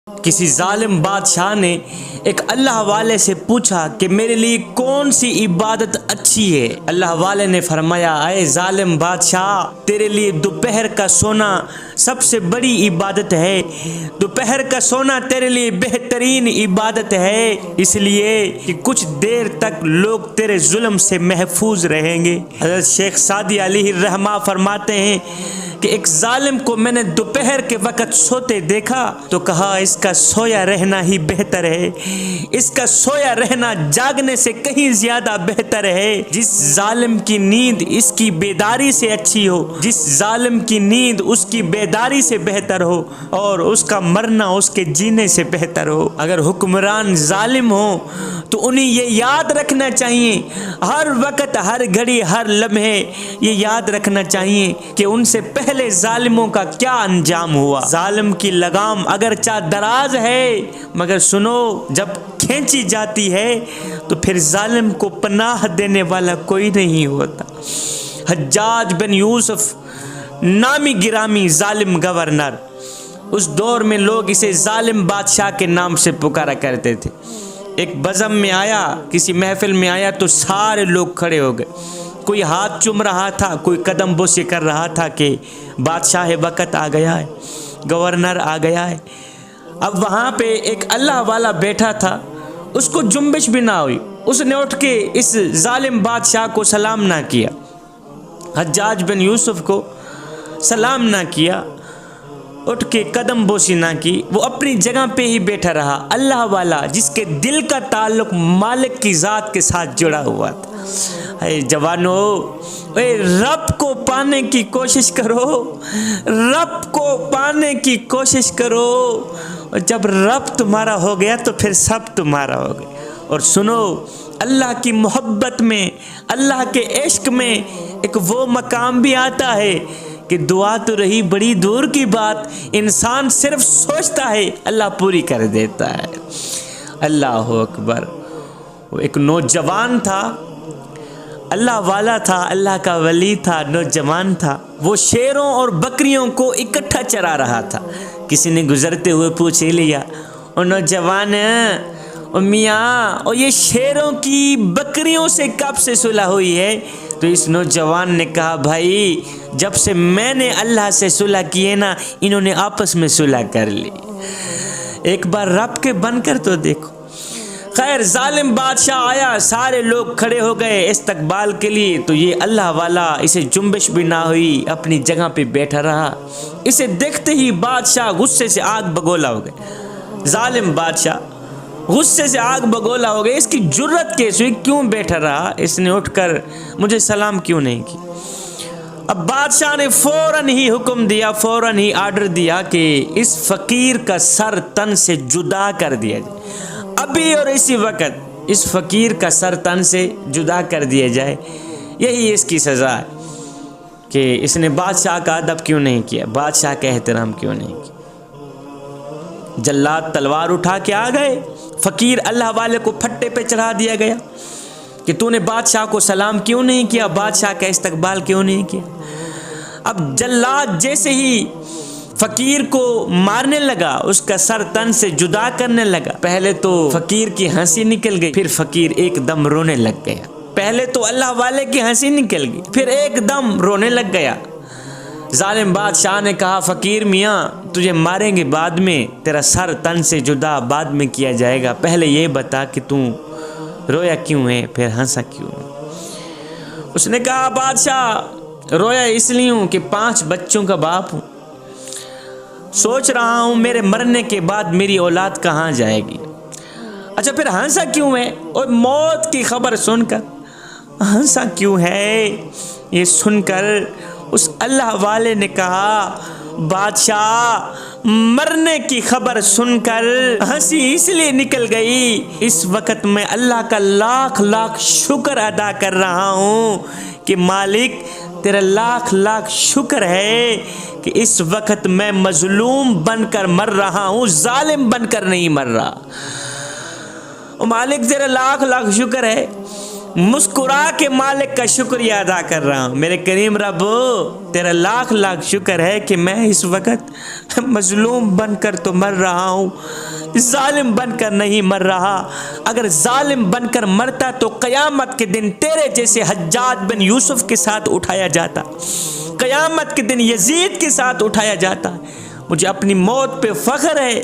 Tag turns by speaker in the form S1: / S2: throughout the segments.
S1: کسی ظالم بادشاہ نے ایک اللہ والے سے پوچھا کہ میرے لیے کون سی عبادت اچھی ہے۔ اللہ والے نے فرمایا، اے ظالم بادشاہ، تیرے لیے دوپہر کا سونا سب سے بڑی عبادت ہے۔ دوپہر کا سونا تیرے لیے بہترین عبادت ہے، اس لیے کہ کچھ دیر تک لوگ تیرے ظلم سے محفوظ رہیں گے۔ حضرت شیخ سعدی علیہ الرحمہ فرماتے ہیں کہ ایک ظالم کو میں نے دوپہر کے وقت سوتے دیکھا تو کہا اس کا سویا رہنا ہی بہتر ہے، اس کا سویا رہنا جاگنے سے کہیں زیادہ بہتر ہے۔ جس ظالم کی نیند اس کی بیداری سے اچھی ہو، جس ظالم کی نیند اس کی بیداری سے بہتر ہو، اور اس کا مرنا اس کے جینے سے بہتر ہو۔ اگر حکمران ظالم ہو تو انہیں یہ یاد رکھنا چاہیے، ہر وقت، ہر گھڑی، ہر لمحے یہ یاد رکھنا چاہیے کہ ان سے پہلے ظالموں کا کیا انجام ہوا۔ ظالم کی لگام اگرچہ دراز ہے مگر سنو، جب کھینچی جاتی ہے تو پھر ظالم کو پناہ دینے والا کوئی نہیں ہوتا۔ حجاج بن یوسف نامی گرامی ظالم گورنر، اس دور میں لوگ اسے ظالم بادشاہ کے نام سے پکارا کرتے تھے۔ ایک بزم میں آیا، کسی محفل میں آیا تو سارے لوگ کھڑے ہو گئے، کوئی ہاتھ چوم رہا تھا، کوئی قدم بوسے کر رہا تھا کہ بادشاہ وقت آ گیا ہے، گورنر آ گیا ہے۔ اب وہاں پہ ایک اللہ والا بیٹھا تھا، اس کو جنبش بھی نہ ہوئی، اس نے اٹھ کے اس ظالم بادشاہ کو سلام نہ کیا، حجاج بن یوسف کو سلام نہ کیا، اٹھ کے قدم بوسی نہ کی، وہ اپنی جگہ پہ ہی بیٹھا رہا۔ اللہ والا جس کے دل کا تعلق مالک کی ذات کے ساتھ جڑا ہوا تھا۔ اے جوانو، اے رب کو پانے کی کوشش کرو، رب کو پانے کی کوشش کرو، اور جب رب تمہارا ہو گیا تو پھر سب تمہارا ہو گیا۔ اور سنو، اللہ کی محبت میں، اللہ کے عشق میں ایک وہ مقام بھی آتا ہے کہ دعا تو رہی بڑی دور کی بات، انسان صرف سوچتا ہے اللہ پوری کر دیتا ہے۔ اللہ اکبر۔ وہ ایک نوجوان تھا، اللہ والا تھا، اللہ کا ولی تھا، نوجوان تھا، وہ شیروں اور بکریوں کو اکٹھا چرا رہا تھا۔ کسی نے گزرتے ہوئے پوچھ لیا، او نوجوان، او میاں، او یہ شیروں کی بکریوں سے کب سے صلح ہوئی ہے؟ تو اس نوجوان نے کہا، بھائی جب سے میں نے اللہ سے صلح کی ہے نا، انہوں نے آپس میں صلح کر لی۔ ایک بار رب کے بن کر تو دیکھو۔ خیر، ظالم بادشاہ آیا، سارے لوگ کھڑے ہو گئے استقبال کے لیے، تو یہ اللہ والا، اسے جنبش بھی نہ ہوئی، اپنی جگہ پہ بیٹھا رہا۔ اسے دیکھتے ہی بادشاہ غصے سے آگ بگولا ہو گئے۔ ظالم بادشاہ غصے سے آگ بگولا ہو گئے، اس کی جرت کیسے ہوئی، کیوں بیٹھا رہا، اس نے اٹھ کر مجھے سلام کیوں نہیں کی۔ اب بادشاہ نے فوراً ہی حکم دیا، فوراً ہی آرڈر دیا کہ اس فقیر کا سر تن سے جدا کر دیا جائے، ابھی اور اسی وقت اس فقیر کا سر تن سے جدا کر دیا جائے۔ یہی اس کی سزا ہے کہ اس نے بادشاہ کا ادب کیوں نہیں کیا، بادشاہ کا احترام کیوں نہیں کیا۔ جلاد تلوار اٹھا کے آ گئے، فقیر اللہ والے کو پھٹے پہ چڑھا دیا گیا کہ تو نے بادشاہ کو سلام کیوں نہیں کیا، بادشاہ کا استقبال کیوں نہیں کیا۔ اب جلاد جیسے ہی فقیر کو مارنے لگا، اس کا سر تن سے جدا کرنے لگا، پہلے تو فقیر کی ہنسی نکل گئی، پھر فقیر ایک دم رونے لگ گیا۔ پہلے تو اللہ والے کی ہنسی نکل گئی، پھر ایک دم رونے لگ گیا۔ ظالم بادشاہ نے کہا، فقیر میاں، تجھے ماریں گے بعد میں، تیرا سر تن سے جدا بعد میں کیا جائے گا، پہلے یہ بتا کہ تو رویا کیوں ہے، پھر ہنسا کیوں ہے۔ اس نے کہا، بادشاہ رویا اس لیے ہوں کہ 5 بچوں کا باپ ہوں، سوچ رہا ہوں میرے مرنے کے بعد میری اولاد کہاں جائے گی۔ اچھا پھر ہنسا کیوں ہے؟ اور موت کی خبر سن کر ہنسا کیوں ہے؟ یہ سن کر اس اللہ والے نے کہا، بادشاہ مرنے کی خبر سن کر ہنسی اس لیے نکل گئی، اس وقت میں اللہ کا لاکھ لاکھ شکر ادا کر رہا ہوں کہ مالک تیرا لاکھ لاکھ شکر ہے کہ اس وقت میں مظلوم بن کر مر رہا ہوں، ظالم بن کر نہیں مر رہا۔ مالک تیرا لاکھ لاکھ شکر ہے، مسکرا کے مالک کا شکریہ ادا کر رہا ہوں۔ میرے کریم رب تیرا لاکھ لاکھ شکر ہے کہ میں اس وقت مظلوم بن کر تو مر رہا ہوں، ظالم بن کر نہیں مر رہا۔ اگر ظالم بن کر مرتا تو قیامت کے دن تیرے جیسے حجاج بن یوسف کے ساتھ اٹھایا جاتا، قیامت کے دن یزید کے ساتھ اٹھایا جاتا۔ مجھے اپنی موت پہ فخر ہے،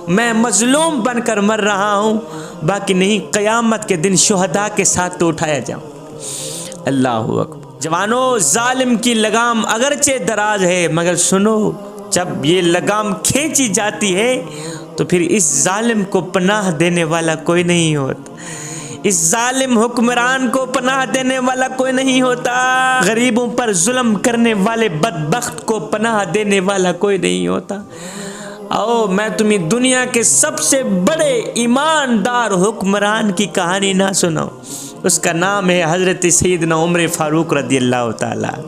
S1: میں مظلوم بن کر مر رہا ہوں، باقی نہیں قیامت کے دن شہداء کے ساتھ تو اٹھایا جاؤں۔ اللہ اکبر۔ جوانوں، ظالم کی لگام اگرچہ دراز ہے، مگر سنو، جب یہ لگام کھینچی جاتی ہے تو پھر اس ظالم کو پناہ دینے والا کوئی نہیں ہوتا، اس ظالم حکمران کو پناہ دینے والا کوئی نہیں ہوتا، غریبوں پر ظلم کرنے والے بدبخت کو پناہ دینے والا کوئی نہیں ہوتا۔ آؤ میں تمہیں دنیا کے سب سے بڑے ایماندار حکمران کی کہانی نہ سناؤں، اس کا نام ہے حضرت سیدنا عمر فاروق رضی اللہ تعالیٰ،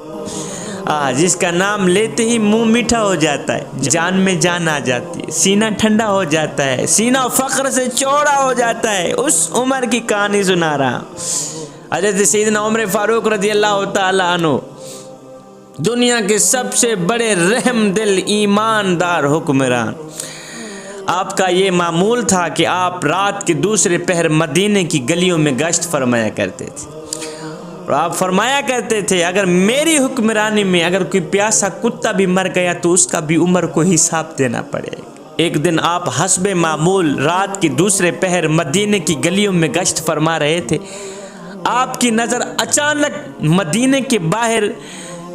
S1: جس کا نام لیتے ہی منہ میٹھا ہو جاتا ہے، جان میں جان آ جاتی ہے، سینہ ٹھنڈا ہو جاتا ہے، سینہ فخر سے چوڑا ہو جاتا ہے۔ اس عمر کی کہانی سنا رہا ہوں۔ حضرت سیدنا عمر فاروق رضی اللہ تعالیٰ عنہ دنیا کے سب سے بڑے رحم دل ایماندار حکمران۔ آپ کا یہ معمول تھا کہ آپ رات کے دوسرے پہر مدینے کی گلیوں میں گشت فرمایا کرتے تھے، اور آپ فرمایا کرتے تھے اگر میری حکمرانی میں اگر کوئی پیاسا کتا بھی مر گیا تو اس کا بھی عمر کو حساب دینا پڑے گا۔ ایک دن آپ حسب معمول رات کے دوسرے پہر مدینے کی گلیوں میں گشت فرما رہے تھے، آپ کی نظر اچانک مدینے کے باہر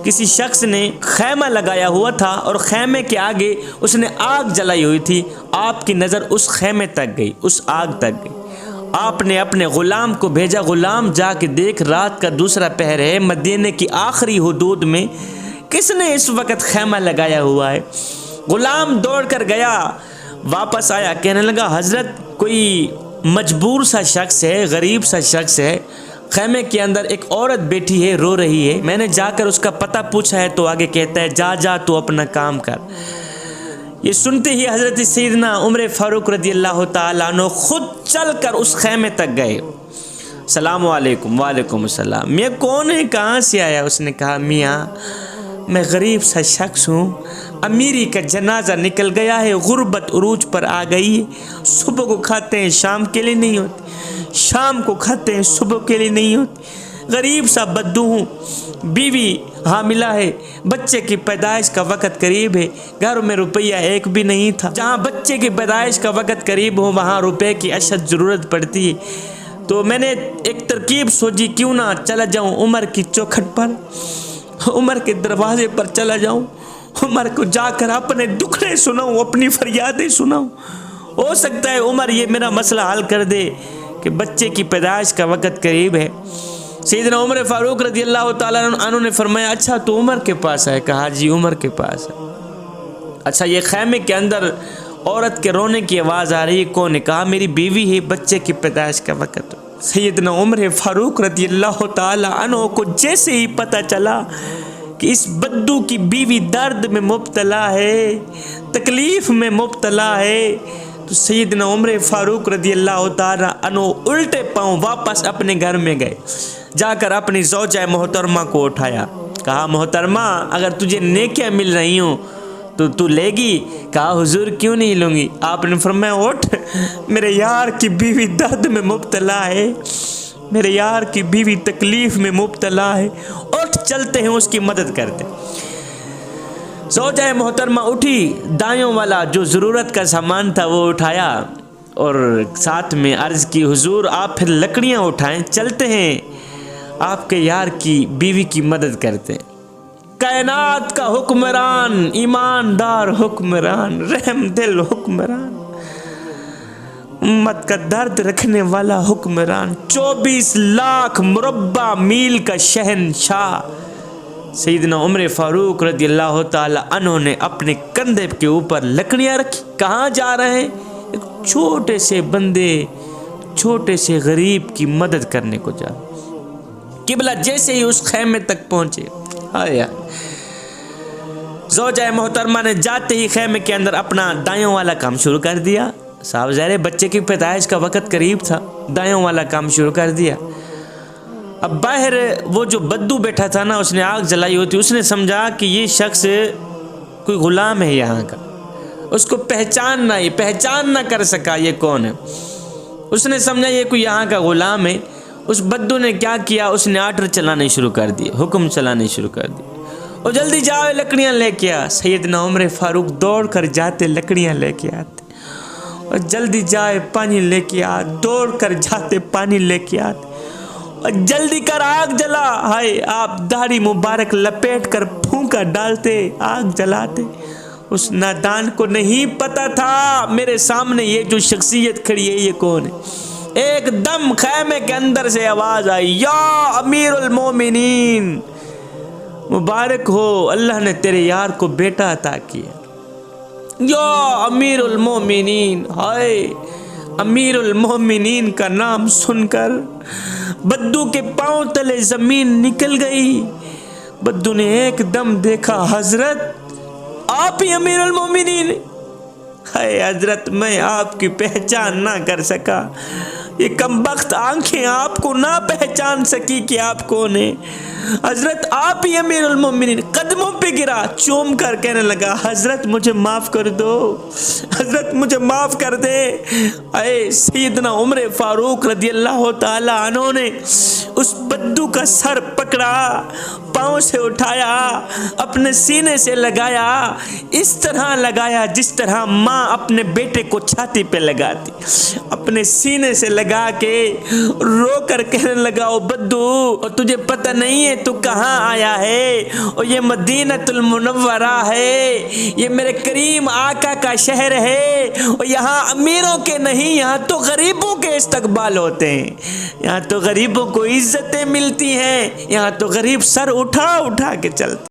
S1: کسی شخص نے خیمہ لگایا ہوا تھا اور خیمے کے آگے اس نے آگ جلائی ہوئی تھی۔ آپ کی نظر اس خیمے تک گئی، اس آگ تک گئی۔ آپ نے اپنے غلام کو بھیجا، غلام جا کے دیکھ رات کا دوسرا پہر ہے، مدینے کی آخری حدود میں کس نے اس وقت خیمہ لگایا ہوا ہے؟ غلام دوڑ کر گیا، واپس آیا، کہنے لگا حضرت کوئی مجبور سا شخص ہے، غریب سا شخص ہے، خیمے کے اندر ایک عورت بیٹھی ہے، رو رہی ہے، میں نے جا کر اس کا پتہ پوچھا ہے تو آگے کہتا ہے جا تو اپنا کام کر۔ یہ سنتے ہی حضرت سیدنا عمر فاروق رضی اللہ تعالیٰ عنہ خود چل کر اس خیمے تک گئے۔ السلام علیکم۔ وعلیکم السلام۔ میاں کون ہے، کہاں سے آیا؟ اس نے کہا میاں میں غریب سا شخص ہوں، امیری کا جنازہ نکل گیا ہے، غربت عروج پر آ گئی ہے، صبح کو کھاتے ہیں شام کے لیے نہیں ہوتی، شام کو کھاتے ہیں صبح کے لیے نہیں ہوتی، غریب سا بدو ہوں، بیوی حاملہ ہے، بچے کی پیدائش کا وقت قریب ہے، گھر میں روپیہ ایک بھی نہیں تھا، جہاں بچے کی پیدائش کا وقت قریب ہو وہاں روپے کی اشد ضرورت پڑتی ہے، تو میں نے ایک ترکیب سوچی کیوں نہ چلا جاؤں عمر کی چوکھٹ پر، عمر کے دروازے پر چلا جاؤں، عمر کو جا کر اپنے دکھڑے سناؤں، اپنی فریادیں سناؤں، ہو سکتا ہے عمر یہ میرا مسئلہ حل کر دے کہ بچے کی پیدائش کا وقت قریب ہے۔ سیدنا عمر فاروق رضی اللہ تعالیٰ عنہ نے فرمایا اچھا تو عمر کے پاس ہے؟ کہا جی عمر کے پاس ہے۔ اچھا یہ خیمے کے اندر عورت کے رونے کی آواز آ رہی ہے، کون نے؟ کہا میری بیوی ہے، بچے کی پیدائش کا وقت۔ سیدنا عمر فاروق رضی اللہ تعالیٰ عنہ کو جیسے ہی پتہ چلا کہ اس بدو کی بیوی درد میں مبتلا ہے، تکلیف میں مبتلا ہے، تو سیدنا عمر فاروق رضی اللہ تعالیٰ عنہ الٹے پاؤں واپس اپنے گھر میں گئے، جا کر اپنی زوجہ محترمہ کو اٹھایا، کہا محترمہ اگر تجھے نیکیاں مل رہی ہوں تو تو لے گی؟ کہا حضور کیوں نہیں لوں گی؟ آپ نے فرمایا اٹھ، میرے یار کی بیوی درد میں مبتلا ہے، میرے یار کی بیوی تکلیف میں مبتلا ہے، اٹھ چلتے ہیں اس کی مدد کرتے۔ زوجہ محترمہ اٹھی، دائیوں والا جو ضرورت کا سامان تھا وہ اٹھایا اور ساتھ میں عرض کی حضور آپ پھر لکڑیاں اٹھائیں، چلتے ہیں آپ کے یار کی بیوی کی مدد کرتے ہیں۔ کائنات کا حکمران، ایماندار حکمران، رحم دل حکمران، امت کا درد رکھنے والا حکمران، 24 لاکھ مربع میل کا شہنشاہ سیدنا عمر فاروق رضی اللہ تعالی عنہ نے اپنے کندھے کے اوپر لکڑیاں رکھی۔ کہاں جا رہے ہیں؟ ایک چھوٹے سے بندے، چھوٹے سے غریب کی مدد کرنے کو جا۔ قبلہ جیسے ہی اس خیمے تک پہنچے، آیا زوجہ محترمہ نے جاتے ہی خیمے کے اندر اپنا دائیوں والا کام شروع کر دیا۔ صاحب ظاہر بچے کی پیدائش کا وقت قریب تھا، دائیوں والا کام شروع کر دیا۔ اب باہر وہ جو بدو بیٹھا تھا نا، اس نے آگ جلائی ہوئی تھی، اس نے سمجھا کہ یہ شخص کوئی غلام ہے یہاں کا، اس کو پہچان نہ کر سکا یہ کون ہے، اس نے سمجھا یہ کوئی یہاں کا غلام ہے۔ اس بدو نے کیا کیا، اس نے آرڈر چلانے شروع کر دیے، حکم چلانے شروع کر دیے، اور جلدی جاؤ لکڑیاں لے کے آ۔ سیدنا عمر فاروق دوڑ کر جاتے، لکڑیاں لے کے آتے، اور جلدی جائے پانی لے کے آ، دوڑ کر جاتے پانی لے کے آتے، اور جلدی کر آگ جلا۔ ہائے، آپ داڑھی مبارک لپیٹ کر پھونکا ڈالتے، آگ جلاتے۔ اس نادان کو نہیں پتا تھا میرے سامنے یہ جو شخصیت کھڑی ہے یہ کون ہے۔ ایک دم خیمے کے اندر سے آواز آئی، یا امیر المومنین، مبارک ہو، اللہ نے تیرے یار کو بیٹا عطا کیا۔ یا امیر المومنین، ہائے، امیر المومنین کا نام سن کر بدو کے پاؤں تلے زمین نکل گئی۔ بدو نے ایک دم دیکھا، حضرت آپ ہی امیر المومنین؟ ہائے حضرت، میں آپ کی پہچان نہ کر سکا، یہ کمبخت آنکھیں آپ کو نہ پہچان سکی کہ آپ کون ہیں۔ حضرت آپ ہی امیر المومنین؟ قدموں پہ گرا، چوم کر کہنے لگا، حضرت مجھے معاف کر دو، حضرت مجھے معاف کر دے۔ اے سیدنا عمر فاروق رضی اللہ تعالی عنہ نے اس بدو کا سر پکڑا، پاؤں سے اٹھایا، اپنے سینے سے لگایا، اس طرح لگایا جس طرح ماں اپنے بیٹے کو چھاتی پہ لگاتی، اپنے سینے سے لگا کے رو کر کہنے لگا، او بدو، اور تجھے پتہ نہیں ہے تو کہاں آیا ہے؟ اور یہ مدینۃ المنورہ ہے، یہ میرے کریم آقا کا شہر ہے، اور یہاں امیروں کے نہیں، یہاں تو غریبوں کے استقبال ہوتے ہیں، یہاں تو غریبوں کو عزتیں ملتی ہیں، یہاں تو غریب سر اٹھا اٹھا کے چلتے